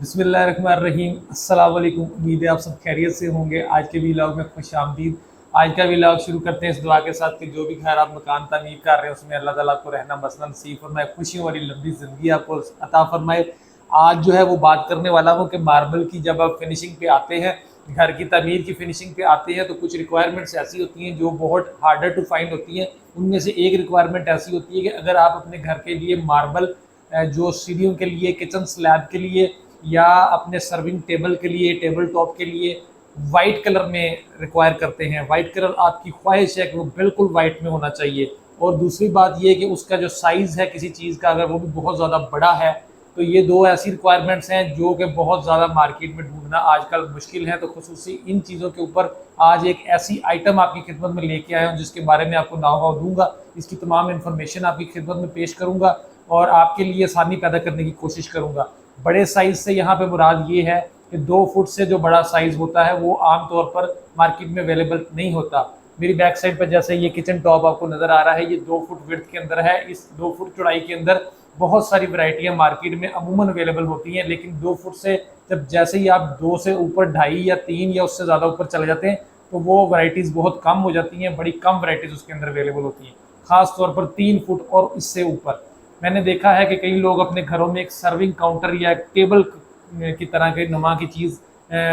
बिस्मिल्लाहिर्रहमानिर्रहीम। अस्सलाम वालेकुम। उम्मीद है आप सब खैरियत से होंगे। आज के व्लॉग में खुश आमदीद। आज का व्लॉग शुरू करते हैं इस दुआ के साथ कि जो भी खैर आप मकान तामीर कर रहे हैं उसमें अल्लाह ताला आपको रहना बसना नसीब फरमाए, खुशियों वाली लंबी ज़िंदगी आपको अता फरमाए। आज जो है वो बात करने वाला हूँ कि मार्बल की जब आप फिनिशिंग पे आते हैं, घर की तामीर की फिनिशिंग पे आते हैं, तो कुछ रिक्वायरमेंट्स ऐसी होती हैं जो बहुत हार्डर टू फाइंड होती हैं। उनमें से एक रिक्वायरमेंट ऐसी होती है कि अगर आप अपने घर के लिए मार्बल जो सीढ़ियों के लिए, किचन स्लैब के लिए या अपने सर्विंग टेबल के लिए, टेबल टॉप के लिए वाइट कलर में रिक्वायर करते हैं। वाइट कलर आपकी ख्वाहिश है कि वो बिल्कुल वाइट में होना चाहिए। और दूसरी बात ये कि उसका जो साइज़ है किसी चीज़ का, अगर वो भी बहुत ज़्यादा बड़ा है, तो ये दो ऐसी रिक्वायरमेंट्स हैं जो कि बहुत ज़्यादा मार्केट में ढूंढना आजकल मुश्किल है। तो खुसूसी इन चीज़ों के ऊपर आज एक ऐसी आइटम आपकी खिदमत में लेके आया हूँ जिसके बारे में आपको नाव दूंगा। इसकी तमाम इन्फॉर्मेशन आपकी खिदमत में पेश करूँगा और आपके लिए आसानी पैदा करने की कोशिश करूँगा। बड़े साइज़ से यहाँ पे मुराद ये है कि 2 फुट से जो बड़ा साइज़ होता है वो आम तौर पर मार्केट में अवेलेबल नहीं होता। मेरी बैक साइड पर जैसे ये किचन टॉप आपको नज़र आ रहा है, ये 2 फुट विड्थ के अंदर है। इस 2 फुट चौड़ाई के अंदर बहुत सारी वैरायटियाँ मार्केट में अमूमन अवेलेबल होती हैं, लेकिन 2 फुट से जब जैसे ही आप 2 से ऊपर 2.5 या 3 या उससे ज़्यादा ऊपर चले जाते हैं तो वो वैरायटीज़ बहुत कम हो जाती हैं। बड़ी कम वैरायटीज़ उसके अंदर अवेलेबल होती हैं, ख़ास तौर पर 3 फुट और इससे ऊपर। मैंने देखा है कि कई लोग अपने घरों में एक सर्विंग काउंटर या एक टेबल की तरह के नुमा की चीज़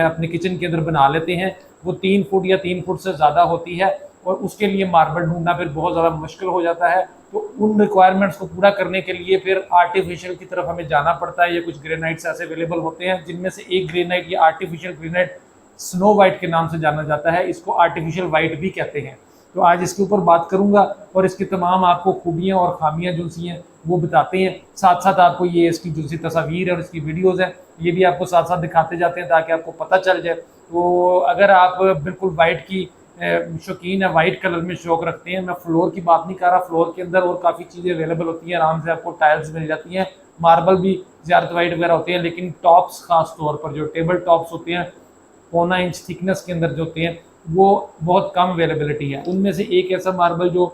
अपने किचन के अंदर बना लेते हैं। वो 3 फुट या 3 फुट से ज़्यादा होती है और उसके लिए मार्बल ढूंढना फिर बहुत ज़्यादा मुश्किल हो जाता है। तो उन रिक्वायरमेंट्स को पूरा करने के लिए फिर आर्टिफिशियल की तरफ हमें जाना पड़ता है। या कुछ ग्रेनाइट्स ऐसे अवेलेबल होते हैं जिनमें से एक ग्रेनाइट या आर्टिफिशियल ग्रेनाइट स्नो वाइट के नाम से जाना जाता है। इसको आर्टिफिशियल वाइट भी कहते हैं। तो आज इसके ऊपर बात करूंगा और इसकी तमाम आपको खूबियां और खामियां जो सी हैं वो बताते हैं। साथ साथ आपको ये इसकी जो सी तस्वीर है और इसकी वीडियोज़ हैं ये भी आपको साथ साथ दिखाते जाते हैं ताकि आपको पता चल जाए। तो अगर आप बिल्कुल वाइट की शौकीन है, वाइट कलर में शौक रखते हैं, मैं फ्लोर की बात नहीं कर रहा, फ्लोर के अंदर और काफ़ी चीज़ें अवेलेबल होती हैं, आराम से आपको टाइल्स मिल जाती हैं, मार्बल भी ज़्यादा वाइट वगैरह होते हैं। लेकिन टॉप्स खास तौर पर जो टेबल टॉप्स होते हैं 1.25 इंच थिकनेस के अंदर जो होते हैं वो बहुत कम अवेलेबिलिटी है। उनमें से एक ऐसा मार्बल जो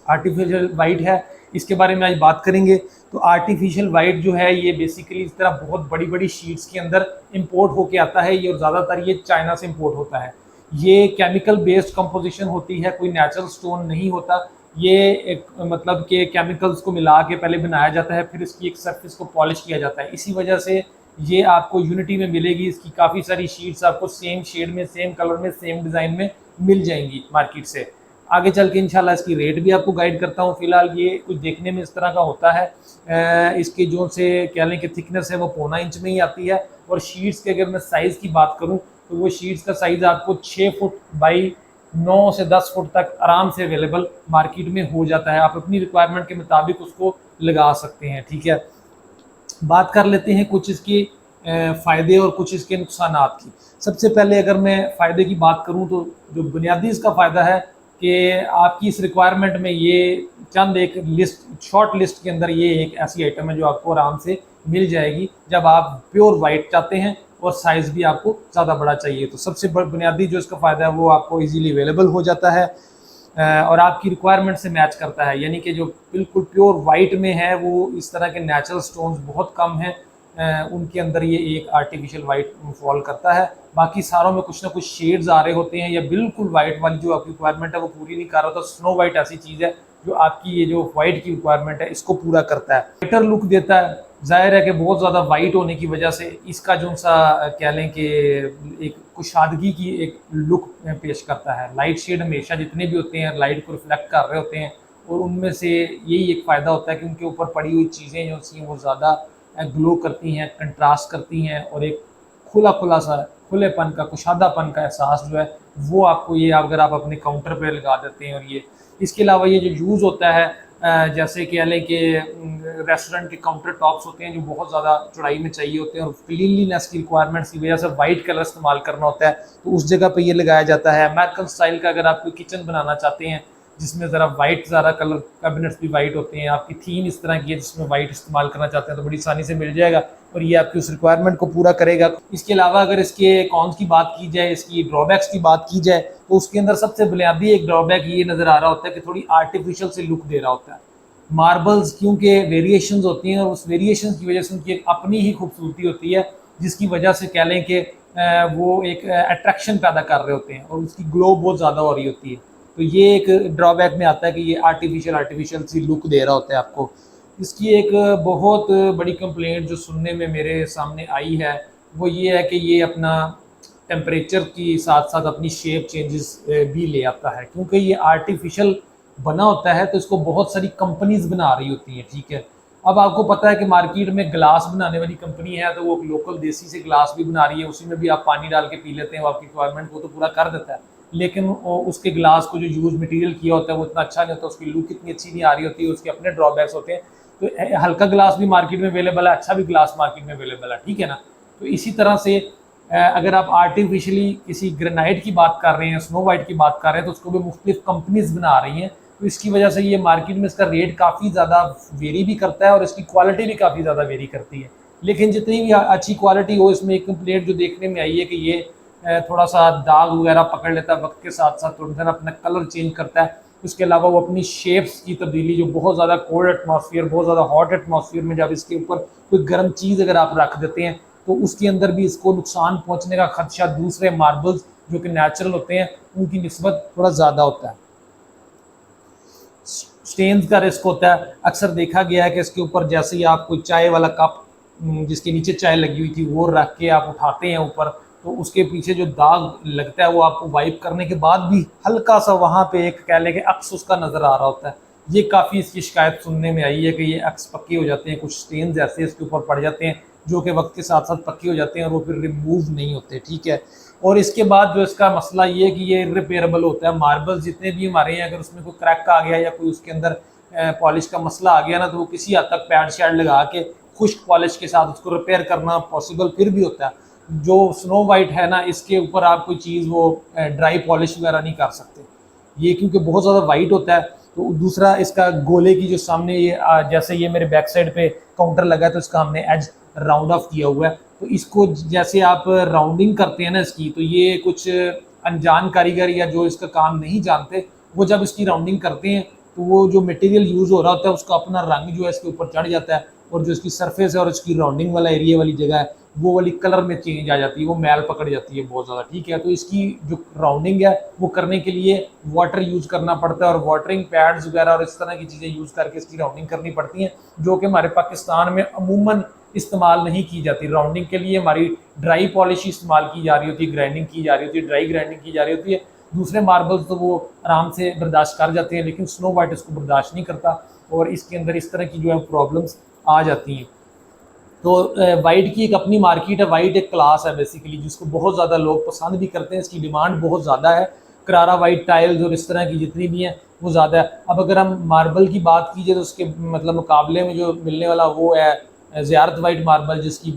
आर्टिफिशियल वाइट है, इसके बारे में आज बात करेंगे। तो आर्टिफिशियल वाइट जो है ये बेसिकली इस तरह बहुत बड़ी बड़ी शीट्स के अंदर इंपोर्ट होके आता है। ये ज़्यादातर ये चाइना से इंपोर्ट होता है। ये केमिकल बेस्ड कंपोजिशन होती है, कोई नेचुरल स्टोन नहीं होता। ये एक मतलब कि केमिकल्स को मिला के पहले बनाया जाता है, फिर इसकी एक सरफेस को पॉलिश किया जाता है। इसी वजह से ये आपको यूनिटी में मिलेगी। इसकी काफ़ी सारी शीट्स आपको सेम शेड में, सेम कलर में, सेम डिज़ाइन में मिल जाएंगी मार्केट से। आगे चल के इंशाल्लाह इसकी रेट भी आपको गाइड करता हूँ। फिलहाल ये कुछ देखने में इस तरह का होता है। इसकी जो से कह लें कि थिकनेस है वो 1.25 इंच में ही आती है। और शीट्स के अगर मैं साइज़ की बात करूँ तो वो शीट्स का साइज़ आपको 6 फुट बाई 9 से 10 फुट तक आराम से अवेलेबल मार्केट में हो जाता है। आप अपनी रिक्वायरमेंट के मुताबिक उसको लगा सकते हैं। ठीक है, बात कर लेते हैं कुछ इसके फ़ायदे और कुछ इसके नुकसानात की। सबसे पहले अगर मैं फ़ायदे की बात करूं तो जो बुनियादी इसका फ़ायदा है कि आपकी इस रिक्वायरमेंट में ये चंद एक लिस्ट, शॉर्ट लिस्ट के अंदर ये एक ऐसी आइटम है जो आपको आराम से मिल जाएगी जब आप प्योर वाइट चाहते हैं और साइज़ भी आपको ज़्यादा बड़ा चाहिए। तो सबसे बुनियादी जो इसका फ़ायदा है वो आपको ईजीली अवेलेबल हो जाता है और आपकी रिक्वायरमेंट से मैच करता है। यानी कि जो बिल्कुल प्योर वाइट में है वो इस तरह के नेचुरल स्टोन्स बहुत कम हैं, उनके अंदर ये एक आर्टिफिशियल वाइट फॉल करता है। बाकी सारों में कुछ ना कुछ शेड्स आ रहे होते हैं या बिल्कुल वाइट वाली जो आपकी रिक्वायरमेंट है वो पूरी नहीं कर रहा। तो स्नो वाइट ऐसी चीज़ है जो आपकी ये जो वाइट की रिक्वायरमेंट है इसको पूरा करता है, बेटर लुक देता है। जाहिर है कि बहुत ज़्यादा वाइट होने की वजह से इसका जो सा कह लें कि एक कुशादगी की एक लुक पेश करता है। लाइट शेड हमेशा जितने भी होते हैं लाइट को रिफ्लेक्ट कर रहे होते हैं और उनमें से यही एक फ़ायदा होता है कि उनके ऊपर पड़ी हुई चीज़ें जो सी वो ज़्यादा ग्लो करती हैं, कंट्रास्ट करती हैं और एक खुला खुला सा खुलेपन का, कुशादापन का एहसास जो है वो आपको ये अगर आप अपने काउंटर पे लगा देते हैं। और ये इसके अलावा ये जो यूज़ होता है जैसे कह लें कि रेस्टोरेंट के काउंटर टॉप्स होते हैं जो बहुत ज़्यादा चौड़ाई में चाहिए होते हैं और क्लीनलीनेस की रिक्वायरमेंट्स की वजह से वाइट कलर इस्तेमाल करना होता है, तो उस जगह पे ये लगाया जाता है। अमेरिकन स्टाइल का अगर आप कोई किचन बनाना चाहते हैं जिसमें ज़रा वाइट, ज़्यादा कलर, कैबिनेट्स भी वाइट होते हैं, आपकी थीम इस तरह की है जिसमें वाइट इस्तेमाल करना चाहते हैं तो बड़ी आसानी से मिल जाएगा और ये आपकी उस रिक्वायरमेंट को पूरा करेगा। इसके अलावा अगर इसके कॉन्स की बात की जाए, इसकी ड्रॉबैक्स की बात की जाए, तो उसके अंदर सबसे बुनियादी एक ड्रॉबैक ये नज़र आ रहा होता है कि थोड़ी आर्टिफिशियल से लुक दे रहा होता है। मार्बल्स क्योंकि वेरिएशंस होती हैं और उस वेरिएशंस की वजह से उनकी एक अपनी ही खूबसूरती होती है जिसकी वजह से कह लें कि वो एक अट्रैक्शन पैदा कर रहे होते हैं और उसकी ग्लो बहुत ज़्यादा हो रही होती है। तो ये एक ड्रॉबैक में आता है कि ये आर्टिफिशियल सी लुक दे रहा होता है आपको। इसकी एक बहुत बड़ी कंप्लेंट जो सुनने में मेरे सामने आई है वो ये है कि ये अपना टेम्परेचर की साथ साथ अपनी शेप चेंजेस भी ले आता है, क्योंकि ये आर्टिफिशियल बना होता है तो इसको बहुत सारी कंपनीज बना रही होती हैं। ठीक है, अब आपको पता है कि मार्केट में ग्लास बनाने वाली कंपनी है तो वो लोकल देसी से ग्लास भी बना रही है, उसी में भी आप पानी डाल के पी लेते हैं, वो आपकी रिक्वायरमेंट को तो पूरा कर देता है, लेकिन उसके ग्लास को जो यूज़ मटेरियल किया होता है वो इतना अच्छा नहीं होता, उसकी लुक इतनी अच्छी नहीं आ रही होती है, उसके अपने ड्रॉबैक्स होते हैं। तो हल्का ग्लास भी मार्केट में अवेलेबल है, अच्छा भी ग्लास मार्केट में अवेलेबल है, ठीक है ना। तो इसी तरह से अगर आप आर्टिफिशियली किसी ग्रेनाइट की बात कर रहे हैं, स्नो वाइट की बात कर रहे हैं, तो उसको भी मुख्तलिफ कंपनीज बना रही हैं, तो इसकी वजह से ये मार्केट में इसका रेट काफ़ी ज़्यादा वेरी भी करता है और इसकी क्वालिटी भी काफ़ी ज़्यादा वेरी करती है। लेकिन जितनी भी अच्छी क्वालिटी हो, इसमें एक कंप्लेंट जो देखने में आई है कि ये थोड़ा सा दाग वगैरह पकड़ लेता है वक्त के साथ साथ, थोड़ा सा अपना कलर चेंज करता है। उसके अलावा वो अपनी शेप्स की तब्दीली, जो बहुत ज़्यादा कोल्ड एटमॉस्फेयर, बहुत ज़्यादा हॉट एटमॉस्फेयर में जब इसके ऊपर कोई गर्म चीज़ अगर आप रख देते हैं तो उसके अंदर भी इसको नुकसान पहुंचने का खदशा दूसरे मार्बल्स जो कि नेचुरल होते हैं उनकी निस्बत थोड़ा ज़्यादा होता है। स्टेन्स का रिस्क होता है। अक्सर देखा गया है कि इसके ऊपर जैसे ही आप कोई चाय वाला कप जिसके नीचे चाय लगी हुई थी वो रख के आप उठाते हैं ऊपर, तो उसके पीछे जो दाग लगता है वो आपको वाइप करने के बाद भी हल्का सा वहाँ पे एक कह लें कि अक्स उसका नज़र आ रहा होता है। ये काफ़ी इसकी शिकायत सुनने में आई है कि ये अक्स पक्के हो जाते हैं, कुछ स्टेन्स ऐसे इसके ऊपर पड़ जाते हैं जो कि वक्त के साथ साथ पक्के हो जाते हैं और वो फिर रिमूव नहीं होते। ठीक है, और इसके बाद जो इसका मसला ये है कि ये इरिपेयरेबल होता है। मार्बल्स जितने भी हमारे हैं, अगर उसमें कोई क्रैक आ गया या कोई उसके अंदर पॉलिश का मसला आ गया ना, तो वो किसी हद तक पैड शैड लगा के खुश्क पॉलिश के साथ उसको रिपेयर करना पॉसिबल फिर भी होता है। जो स्नो वाइट है ना, इसके ऊपर आप कोई चीज़ वो ड्राई पॉलिश वगैरह नहीं कर सकते, ये क्योंकि बहुत ज़्यादा वाइट होता है। तो दूसरा इसका गोले की जो सामने ये जैसे ये मेरे बैक साइड पे काउंटर लगा है तो इसका हमने एज राउंड ऑफ किया हुआ है, तो इसको जैसे आप राउंडिंग करते हैं ना इसकी, तो ये कुछ अनजान कारीगर या जो इसका काम नहीं जानते वो जब इसकी राउंडिंग करते हैं तो वो जो मटेरियल यूज़ हो रहा होता है उसका अपना रंग जो है इसके ऊपर चढ़ जाता है और जो इसकी सरफेस है और इसकी राउंडिंग वाला एरिया वाली जगह है वो वाली कलर में चेंज आ जाती है, वो मैल पकड़ जाती है बहुत ज़्यादा। ठीक है, तो इसकी जो राउंडिंग है वो करने के लिए वाटर यूज़ करना पड़ता है और वाटरिंग पैड्स वगैरह और इस तरह की चीज़ें यूज़ करके इसकी राउंडिंग करनी पड़ती हैं, जो कि हमारे पाकिस्तान में अमूमन इस्तेमाल नहीं की जाती। राउंडिंग के लिए हमारी ड्राई पॉलिश इस्तेमाल की जा रही होती है, ग्राइंडिंग की जा रही होती है, ड्राई ग्राइंडिंग की जा रही होती है। दूसरे मार्बल्स तो वो आराम से बर्दाश्त कर जाते हैं, लेकिन स्नो वाइट इसको बर्दाश्त नहीं करता और इसके अंदर इस तरह की जो है प्रॉब्लम्स आ जाती हैं। तो वाइट की एक अपनी मार्केट है, वाइट एक क्लास है बेसिकली जिसको बहुत ज़्यादा लोग पसंद भी करते हैं, इसकी डिमांड बहुत ज़्यादा है। करारा वाइट टाइल्स और इस तरह की जितनी भी हैं वो ज़्यादा है। अब अगर हम मार्बल की बात कीजिए तो उसके मतलब मुकाबले में जो मिलने वाला वो है ज़ियारत वाइट मार्बल, जिसकी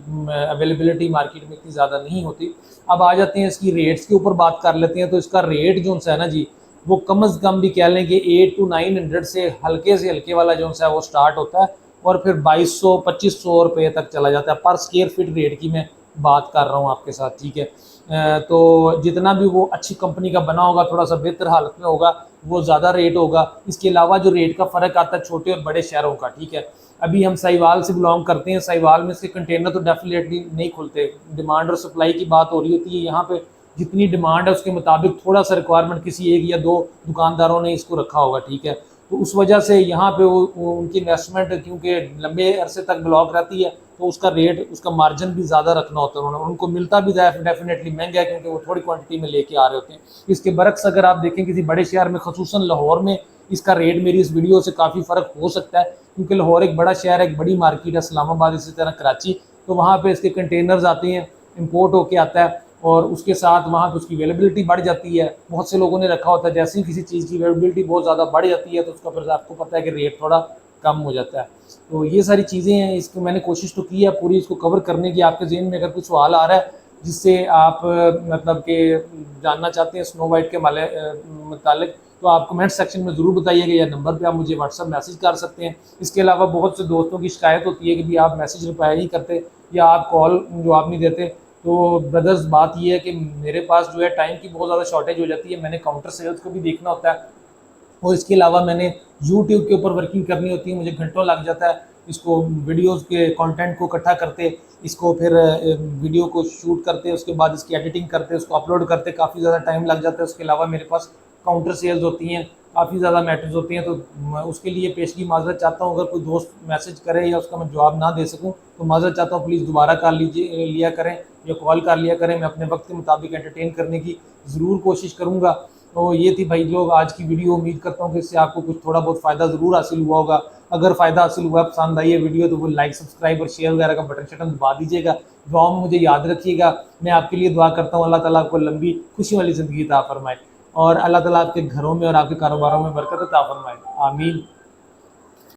अवेलेबिलिटी मार्केट में इतनी ज़्यादा नहीं होती। अब आ जाते हैं इसकी रेट्स के ऊपर बात कर लेते हैं। तो इसका रेट जो है ना जी, वो कम अज़ कम भी कह लें कि 800 to 900 से हल्के वाला जो है वो स्टार्ट होता है और फिर 2200-2500 रुपये तक चला जाता है पर स्क्वायर फीट रेट की मैं बात कर रहा हूँ आपके साथ। ठीक है, तो जितना भी वो अच्छी कंपनी का बना होगा, थोड़ा सा बेहतर हालत में होगा, वो ज़्यादा रेट होगा। इसके अलावा जो रेट का फ़र्क आता है छोटे और बड़े शहरों का। ठीक है, अभी हम साहिवाल से बिलोंग करते हैं, साहिवाल में इसके कंटेनर तो डेफिनेटली नहीं खुलते, डिमांड और सप्लाई की बात हो रही होती है। यहाँ पे जितनी डिमांड है उसके मुताबिक थोड़ा सा रिक्वायरमेंट किसी एक या दो दुकानदारों ने इसको रखा होगा। ठीक है, तो उस वजह से यहाँ पे वो उनकी इन्वेस्टमेंट क्योंकि लंबे अरसे तक ब्लॉक रहती है तो उसका रेट, उसका मार्जिन भी ज़्यादा रखना होता है उन्होंने, उनको मिलता भी डेफिनेटली महंगा है क्योंकि वो थोड़ी क्वांटिटी में लेके आ रहे होते हैं। इसके बरक्स अगर आप देखें किसी बड़े शहर में, खसूसन लाहौर में, इसका रेट मेरी इस वीडियो से काफ़ी फ़र्क हो सकता है क्योंकि लाहौर एक बड़ा शहर है, एक बड़ी मार्केट है, इस्लामाबाद इसी तरह कराची, तो वहाँ पर इसके कंटेनर्स आते हैं, इम्पोर्ट होके आता है और उसके साथ वहाँ पे उसकी अवेलेबिलिटी बढ़ जाती है। बहुत से लोगों ने रखा होता है, जैसे ही किसी चीज़ की अवेलेबिलिटी बहुत ज़्यादा बढ़ जाती है तो उसका फिर आपको पता है कि रेट थोड़ा कम हो जाता है। तो ये सारी चीज़ें हैं, इसको मैंने कोशिश तो की है पूरी इसको कवर करने की। आपके ज़हन में अगर कुछ सवाल आ रहा है जिससे आप मतलब कि जानना चाहते हैं स्नो वाइट के मुतालिक, तो आप कमेंट सेक्शन में ज़रूर बताइएगा या नंबर पे आप मुझे व्हाट्सअप मैसेज कर सकते हैं। इसके अलावा बहुत से दोस्तों की शिकायत होती है कि भी आप मैसेज रिप्लाई नहीं करते या आप कॉल जवाब नहीं देते। तो ब्रदर्स, बात ये है कि मेरे पास जो है टाइम की बहुत ज़्यादा शॉर्टेज हो जाती है, मैंने काउंटर सेल्स को भी देखना होता है और इसके अलावा मैंने यूट्यूब के ऊपर वर्किंग करनी होती है, मुझे घंटों लग जाता है। इसको वीडियोज़ के कंटेंट को इकट्ठा करते, इसको फिर वीडियो को शूट करते, उसके बाद इसकी एडिटिंग करते, उसको अपलोड करते, काफ़ी ज़्यादा टाइम लग जाता है। उसके अलावा मेरे पास काउंटर सेल्स होती हैं, काफ़ी ज़्यादा मैटर्स होती हैं, तो उसके लिए पेशगी माज़रत चाहता हूँ। अगर कोई दोस्त मैसेज करे या उसका मैं जवाब ना दे सकूँ तो माज़रत चाहता हूँ, प्लीज़ दोबारा कर लिया करें या कॉल कर लिया करें। मैं अपने वक्त के मुताबिक एंटरटेन करने की ज़रूर कोशिश करूँगा। तो ये थी भाई लोग आज की वीडियो। उम्मीद करता हूँ कि इससे आपको कुछ थोड़ा बहुत फ़ायदा ज़रूर हासिल हुआ होगा। अगर फ़ायदा हासिल हुआ, पसंद आई है वीडियो, तो वो लाइक, सब्सक्राइब और शेयर वगैरह का बटन शटन दबा दीजिएगा। दुआओं में मुझे याद रखिएगा। मैं आपके लिए दुआ करता हूँ, अल्लाह ताला आपको लंबी खुशी वाली ज़िंदगी अता फरमाए और अल्लाह ताला आपके घरों में और आपके कारोबारों में बरकत अता फरमाए। आमीन।